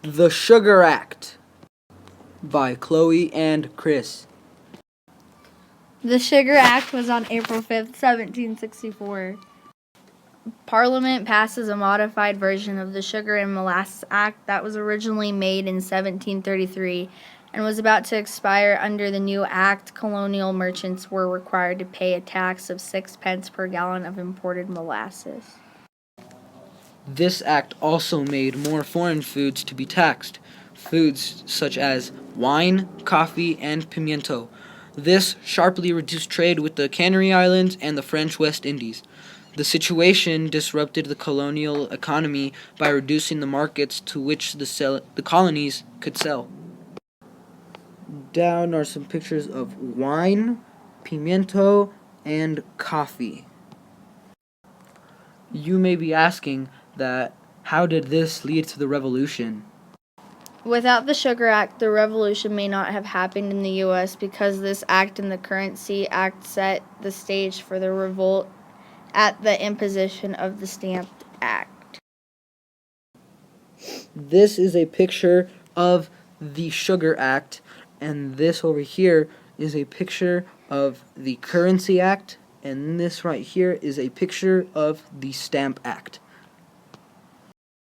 The Sugar Act by Chloe and Chris. The Sugar Act was on April 5th, 1764. Parliament passes a modified version of the Sugar and Molasses Act that was originally made in 1733 and was about to expire. Under the new act, colonial merchants were required to pay a tax of 6 pence per gallon of imported molasses. This act also made more foreign foods to be taxed, foods such as wine, coffee, and pimiento. This sharply reduced trade with the Canary Islands and the French West Indies. The situation disrupted the colonial economy by reducing the markets to which the colonies could sell. Down are some pictures of wine, pimiento, and coffee. You may be asking that how did this lead to the revolution? Without the Sugar Act, the revolution may not have happened in the U.S. because this act and the Currency Act set the stage for the revolt at the imposition of the Stamp Act. This is a picture of the Sugar Act, and this over here is a picture of the Currency Act, and this right here is a picture of the Stamp Act.